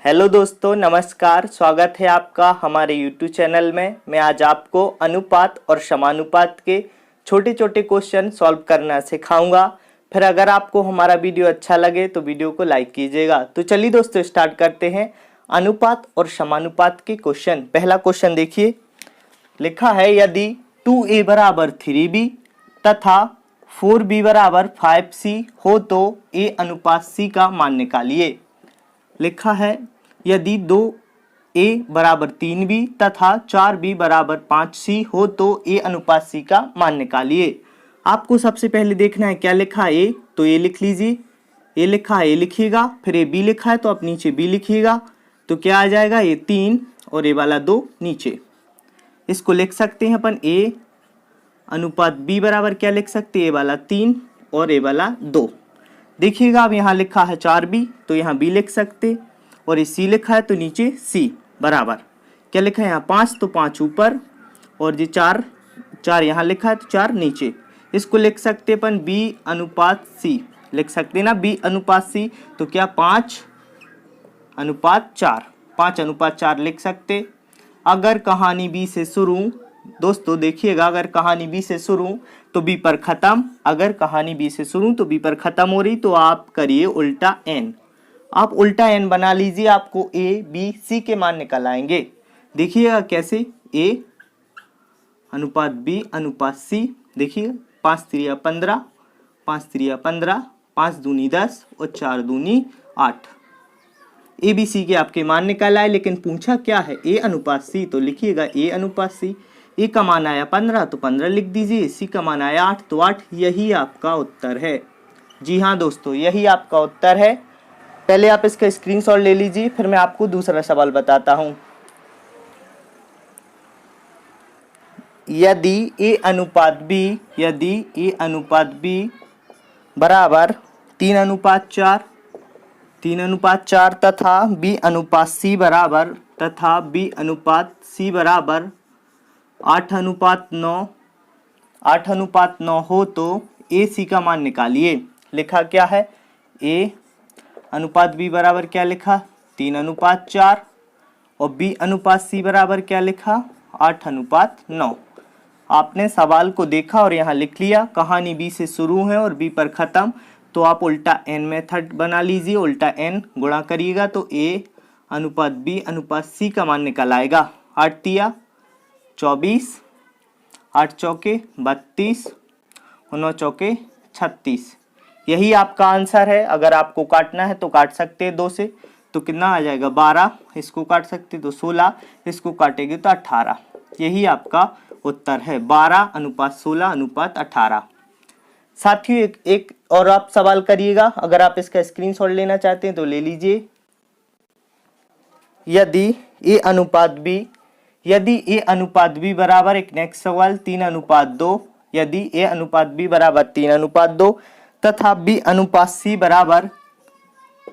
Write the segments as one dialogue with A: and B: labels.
A: Hello दोस्तों, नमस्कार। स्वागत है आपका हमारे YouTube चैनल में। मैं आज आपको अनुपात और समानुपात के छोटे छोटे क्वेश्चन सॉल्व करना सिखाऊंगा। फिर अगर आपको हमारा वीडियो अच्छा लगे तो वीडियो को लाइक कीजिएगा। तो चलिए दोस्तों, स्टार्ट करते हैं अनुपात और समानुपात के क्वेश्चन। पहला क्वेश्चन देखिए, लिखा है यदि 2a बराबर 3b तथा 4b बराबर 5c हो तो a अनुपात c का मान निकालिए। लिखा है यदि 2a बराबर 3b तथा 4b बराबर 5c हो तो a अनुपात c का मान निकालिए। आपको सबसे पहले देखना है क्या लिखा है a, तो a लिख लीजिए। a लिखा है a लिखिएगा, फिर a b लिखा है तो आप नीचे b लिखिएगा। तो क्या आ जाएगा, ये 3 और a वाला 2 नीचे। इसको लिख सकते हैं अपन a अनुपात b बराबर क्या लिख सकते हैं, a वाला 3 और a वाला 2। देखिएगा अब यहाँ लिखा है 4b तो यहाँ b लिख सकते, और ये c लिखा है तो नीचे c बराबर क्या लिखा है यहाँ 5 तो 5 ऊपर, और ये 4 यहाँ लिखा है तो 4 नीचे। इसको लिख सकते अपन b अनुपात c लिख सकते ना, b अनुपात c। तो क्या 5 अनुपात 4, 5 अनुपात 4 लिख सकते। अगर कहानी b से शुरू, दोस्तों देखिएगा, अगर कहानी b से शुरू तो b पर खत्म। अगर कहानी b से शुरू तो b पर खत्म हो रही तो आप करिए उल्टा n। आप उल्टा n बना लीजिए, आपको a b c के मान निकल आएंगे। देखिएगा कैसे, a अनुपात b अनुपात c। देखिए 5 3 15, 5 3 15, 5 दूनी 10 और 4 दूनी 8। a b c के आपके मान निकल आए। लेकिन पूछा क्या है, a अनुपात c, तो लिखिएगा a अनुपात c। a का मान आया 15 तो 15 लिख दीजिए, c का मान आया 8 तो 8। यही आपका उत्तर है। जी हाँ दोस्तों, यही आपका उत्तर है। पहले आप इसका स्क्रीनशॉट ले लीजिए, फिर मैं आपको दूसरा सवाल बताता हूं। यदि a अनुपात b, यदि a अनुपात b बराबर 3 अनुपात 4, 3 अनुपात 4 तथा b अनुपात c बराबर, तथा b अनुपात c बराबर 8 अनुपात 9, 8 अनुपात 9 हो तो a c का मान निकालिए। लिखा क्या है, a अनुपात b बराबर क्या लिखा 3 अनुपात 4, और b अनुपात c बराबर क्या लिखा 8 अनुपात 9। आपने सवाल को देखा और यहाँ लिख लिया। कहानी b से शुरू है और b पर खत्म, तो आप उल्टा n मेथड बना लीजिए। उल्टा n गुणा करिएगा तो a अनुपात b अनुपात c का मान निकल आएगा। 8 तिया 24, 8 चौके 32 और 9 चौके 36। यही आपका आंसर है। अगर आपको काटना है तो काट सकते हैं 2 से, तो कितना आ जाएगा 12। इसको काट सकते तो 16, इसको काटेंगे तो 18। यही आपका उत्तर है, 12 अनुपात 16 अनुपात 18। साथियों एक और आप सवाल करिएगा। अगर आप इसका स्क्रीनशॉट लेना चाहते हैं तो ले लीजिए। यदि a अनुपात b, यदि a अनुपात b बराबर, एक नेक्स्ट सवाल 3 अनुपात 2, यदि a अनुपात b बराबर 3 अनुपात 2 तथा b अनुपात c बराबर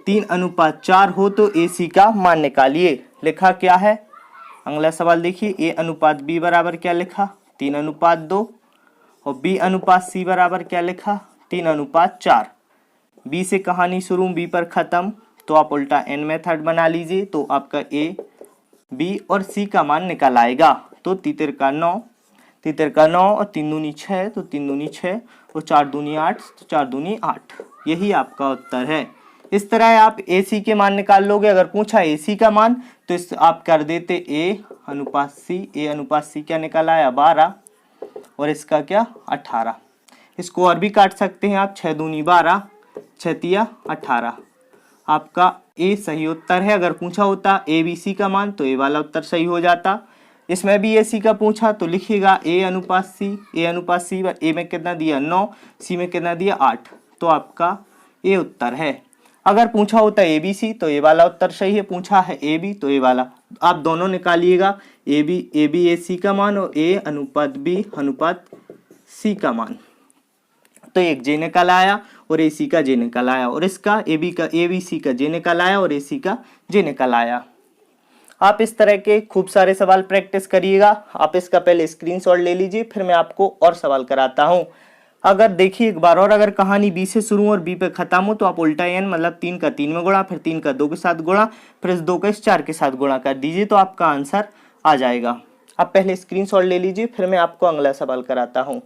A: 3 अनुपात 4 हो तो a c का मान निकालिए। लिखा क्या है, अगला सवाल देखिए, a अनुपात b बराबर क्या लिखा 3 अनुपात 2, और b अनुपात c बराबर क्या लिखा 3 अनुपात 4। b से कहानी शुरू, b पर खत्म, तो आप उल्टा n मेथड बना लीजिए। तो आपका a b और c का मान निकल आएगा। तो तीतर का 9, तीतर का 9 और 3 दूनी 6, तो 3 दूनी 6 और 4 दूनी 8, तो 4 दूनी 8। यही आपका उत्तर है। इस तरह आप ए सी के मान निकाल लोगे। अगर पूछा ए सी का मान तो इस आप कर देते a अनुपात c। a अनुपात c क्या निकल आया 12, और इसका क्या 18। इसको और भी काट सकते हैं आप, 6 दूनी 12, 6 तिया 18। आपका ए सही उत्तर है। अगर पूछा होता ए बी सी का मान तो ए वाला उत्तर सही हो जाता। इसमें भी ए सी का पूछा तो लिखिएगा a अनुपात c, a अनुपात c, a में कितना दिया 9, c में कितना दिया 8, तो आपका ए उत्तर है। अगर पूछा होता ए बी सी तो ए वाला उत्तर सही है। पूछा है ए बी तो ए वाला, आप दोनों निकालिएगा, ए बी ए सी का मान और a अनुपात b अनुपात c का मान। तो एक जे निकल आया और ए सी का जे निकल आया, और इसका ए बी सी का जे निकल आया और ए सी का जे निकल आया। आप इस तरह के खूब सारे सवाल प्रैक्टिस करिएगा। आप इसका पहले स्क्रीनशॉट ले लीजिए, फिर मैं आपको और सवाल कराता हूँ। अगर देखिए एक बार और, अगर कहानी बी से शुरू और बी पे खत्म हो तो आप उल्टा एन मतलब 3 का 3 में गुणा, फिर 3 का 2 के साथ गुणा, फिर इस 2 का इस 4 के साथ गुणा कर दीजिए तो आपका आंसर आ जाएगा। आप पहले स्क्रीनशॉट ले लीजिए, फिर मैं आपको अगला सवाल कराता हूँ।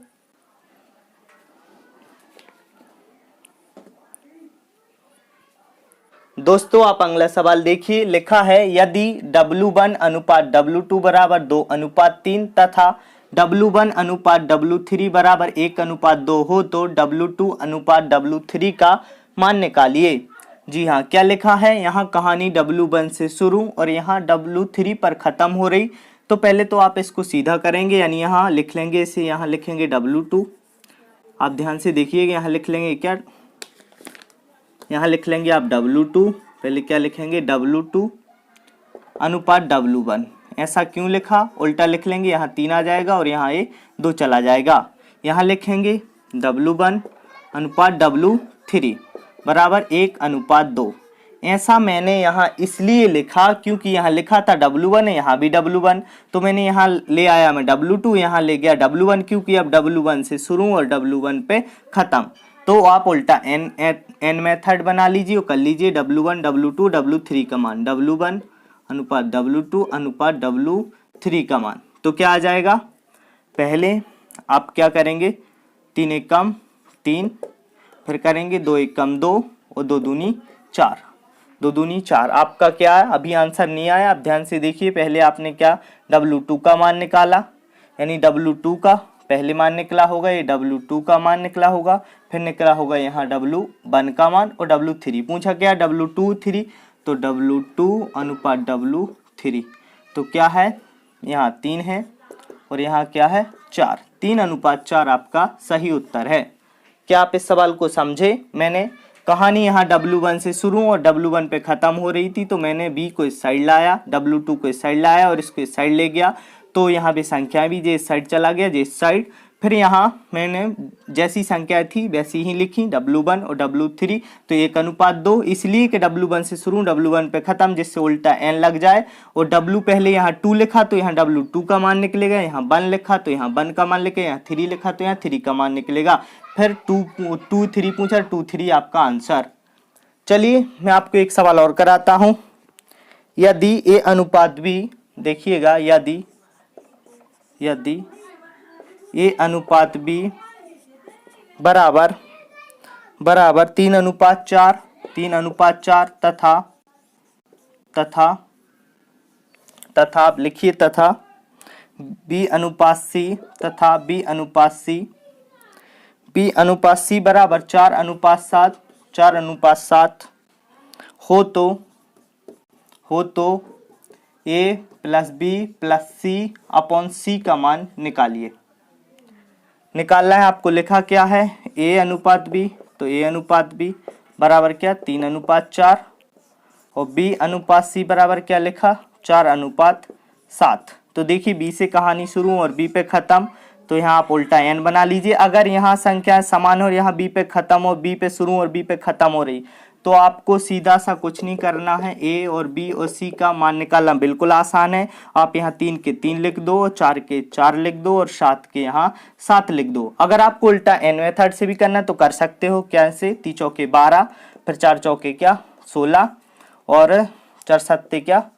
A: दोस्तों आप अगला सवाल देखिए, लिखा है यदि W1 अनुपात W2 बराबर 2:3 तथा W1 अनुपात W3 बराबर 1:2 हो तो W2 अनुपात W3 का मान निकालिए। जी हाँ, क्या लिखा है यहाँ, कहानी W1 से शुरू और यहाँ W3 पर खत्म हो रही। तो पहले तो आप इसको सीधा करेंगे, यानी यहाँ लिख लेंगे इसे, यहाँ लिखेंगे W2। आप ध्यान से देखिएगा, यहाँ लिख लेंगे क्या, यहाँ लिख लेंगे आप W2, पहले क्या लिखेंगे W2 अनुपात W1। ऐसा क्यों लिखा, उल्टा लिख लेंगे, यहाँ 3 आ जाएगा और यहाँ ये 2 चला जाएगा। यहाँ लिखेंगे W1 अनुपात W3 बराबर 1:2। ऐसा मैंने यहाँ इसलिए लिखा क्योंकि यहाँ लिखा था W1 है, यहाँ भी W1, तो मैंने यहाँ ले आया मैं W2, यहाँ ले गया W1, क्योंकि अब W1 से शुरू और W1 पे खत्म। तो आप उल्टा n मेथड बना लीजिए और कर लीजिए W1 W2 W3 का मान, W1 अनुपात W2 अनुपात W3 का मान। तो क्या आ जाएगा, पहले आप क्या करेंगे, 3 1 कम 3, फिर करेंगे 2 1 कम 2 और 2 दूनी 4, 2 दूनी 4। आपका क्या है, अभी आंसर नहीं आया, आप ध्यान से देखिए। पहले आपने क्या W2 का मान निकाला, यानी W2 का पहले मान निकला होगा, ये W2 का मान निकला होगा, फिर निकला होगा यहाँ W1 का मान और W3 पूछा क्या W2 3, तो W2 अनुपात W3 तो क्या है, यहाँ 3 है और यहाँ क्या है 4, 3:4 आपका सही उत्तर है। क्या आप इस सवाल को समझे? मैंने कहानी यहाँ W1 से शुरू और W1 पे खत्म हो रही थी, तो मैंने B को इस साइड लाया, W2 को इस साइड लाया और इसको इस साइड ले गया, तो यहाँ पे संख्या भी इस साइड चला गया, इस साइड। फिर यहाँ मैंने जैसी संख्या थी वैसी ही लिखी, W1 और W3, तो 1:2, इसलिए कि W1 से शुरू W1 पे खत्म, जिससे उल्टा n लग जाए। और W पहले यहाँ 2 लिखा तो यहाँ W2 का मान निकलेगा, यहाँ 1 लिखा तो यहाँ 1 का मान निकलेगा, यहाँ 3 लिखा तो यहाँ 3 का मान निकलेगा। फिर 2 3 पूछा, 2 3 आपका आंसर। चलिए मैं आपको एक सवाल और कराता हूँ। यदि A अनुपात B, देखिएगा, यदि A अनुपात B बराबर 3:4 तथा आप लिखिए तथा B अनुपात C बराबर 4:7 हो तो A plus B plus C/C का मान निकालिए। निकालना है आपको, लिखा क्या है A अनुपात B, तो A अनुपात B बराबर क्या 3:4 और B अनुपात C बराबर क्या लिखा 4:7। तो देखिए B से कहानी शुरू और B पे खत्म, तो यहाँ आप उल्टा n बना लीजिए। अगर यहाँ संख्या समान हो, यहाँ B पे खत्म हो, B पे शुरू और B पे खत्म हो रही, तो आपको सीधा सा कुछ नहीं करना है, A और B और C का मान निकालना बिल्कुल आसान है। आप यहाँ 3 के 3 लिख दो, 4 के 4 लिख दो और 7 के यहाँ 7 लिख दो। अगर आपको उल्टा n मेथड से भी करना है तो कर सकते हो। क्या से 3 चौके 12, फिर 4 चौके क्या 16 और 4 सत्ते क्या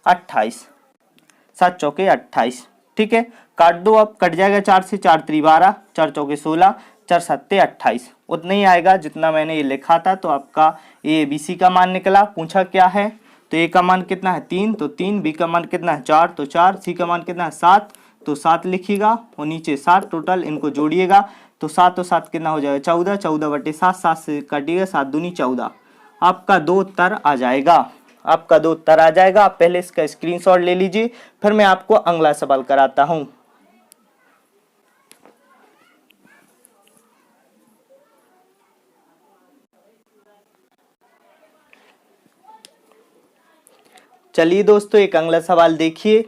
A: 28, 7 चौके 28। ठीक है, काट दो, अब कट जाएगा 4 से, 4 3 12, 4 चौके 16, 4 सत्ते 28, उतना ही आएगा जितना मैंने ये लिखा था। तो आपका A B C का मान निकला। पूछा क्या है, तो A का मान कितना है 3, तो 3, B का मान कितना है 4, तो 4, C का मान कितना है 7, तो 7 लिखिएगा और नीचे 7 टोटल, इनको जोड़िएगा तो 7 और 7 कितना हो जाएगा 14, 14/7, 7 से काटिएगा 7 दूनी 14। आपका 2 उत्तर आ जाएगा, आपका 2 उत्तर आ जाएगा। आप पहले इसका स्क्रीनशॉट ले लीजिए, फिर मैं आपको अगला सवाल कराता हूँ। चलिए दोस्तों एक अगला सवाल देखिए।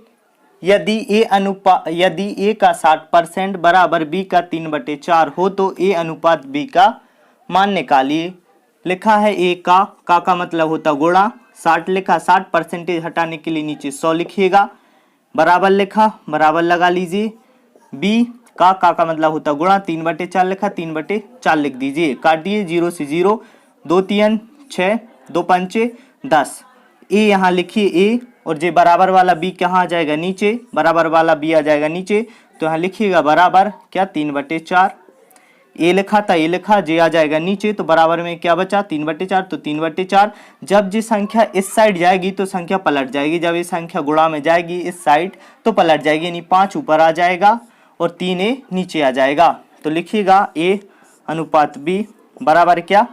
A: यदि A का 60% बराबर B का 3/4 हो तो A अनुपात B का मान निकालिए। लिखा है A का मतलब होता गुणा, 60 लिखा, 60% हटाने के लिए नीचे 100 लिखिएगा, बराबर लिखा, बराबर लगा लीजिए। B का मतलब होता गुणा, 3/4 लिखा, 3/4 लिख दीजिए, काट दिए, 0 से 0, 2 3 6, 2 5 10। ए यहाँ लिखिए ए, और जे बराबर वाला बी कहाँ आ जाएगा, नीचे, बराबर वाला बी आ जाएगा नीचे, तो यहाँ लिखिएगा बराबर क्या, 3/4। ए लिखा था, ए लिखा, जे आ जाएगा नीचे, तो बराबर में क्या बचा, 3/4, तो 3/4। जब ये संख्या इस साइड जाएगी तो संख्या पलट जाएगी, जब ये संख्या गुणा में जाएगी इस साइड तो पलट जाएगी, यानी 5 ऊपर आ जाएगा और 3 ए नीचे आ जाएगा। तो लिखिएगा ए अनुपात बी बराबर क्या,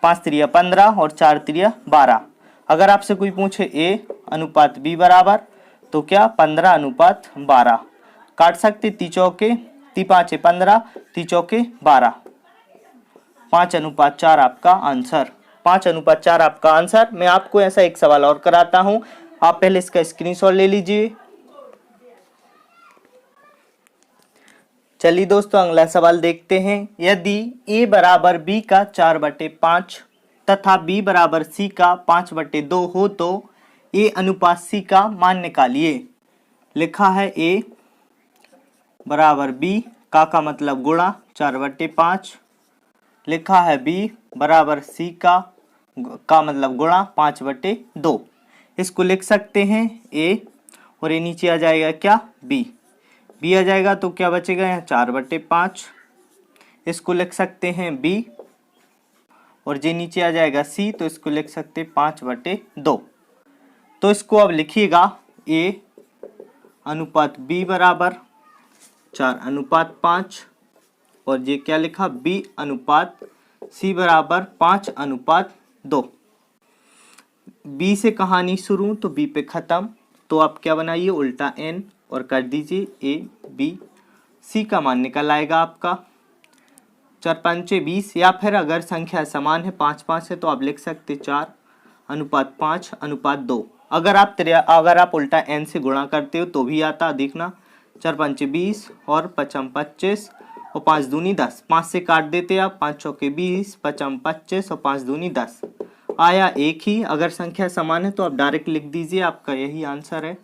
A: 5 3 15 और 4 3 12। अगर आपसे कोई पूछे ए अनुपात बी बराबर, तो क्या 15:12, काट सकते, 3 चौके 3 5 15, 3 चौके 12, 5:4 आपका आंसर, 5:4 आपका आंसर। मैं आपको ऐसा एक सवाल और कराता हूं, आप पहले इसका स्क्रीनशॉट ले लीजिए। चलिए दोस्तों अगला सवाल देखते हैं। यदि a बराबर b का 4/5 तथा b बराबर c का 5/2 हो तो a अनुपात c का मान निकालिए। लिखा है a बराबर b, का मतलब गुणा, 4/5, लिखा है b बराबर c का मतलब गुणा 5/2। इसको लिख सकते हैं a, और ये नीचे आ जाएगा क्या, b आ जाएगा, तो क्या बचेगा यहाँ 4/5। इसको लिख सकते हैं b, और जे नीचे आ जाएगा c, तो इसको लिख सकते 5/2। तो इसको अब लिखिएगा a अनुपात b बराबर 4:5, और ये क्या लिखा, b अनुपात c बराबर 5:2। b से कहानी शुरू तो b पे खत्म, तो आप क्या बनाइए, उल्टा n और कर दीजिए a b, c का मान निकल आएगा आपका 4 5 20, या फिर अगर संख्या समान है 5 5 है तो आप लिख सकते 4:5:2। अगर आप उल्टा n से गुणा करते हो तो भी आता, देखना, 4 5 20 और 5 25 और 5 दूनी 10, 5 से काट देते आप, 5 चौके 20, 5 25 और 5 दूनी 10, आया एक ही। अगर संख्या समान है तो आप डायरेक्ट लिख दीजिए, आपका यही आंसर है।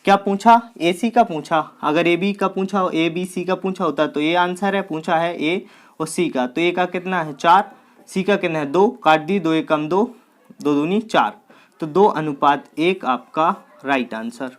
A: क्या पूछा, ए सी का पूछा, अगर ए बी का पूछा हो, ए बी सी का पूछा होता तो ये आंसर है, पूछा है ए और सी का, तो ए का कितना है 4, सी का कितना है 2, काट दी, 2 एकम 2, 2 दूनी 4, तो 2:1 आपका राइट आंसर।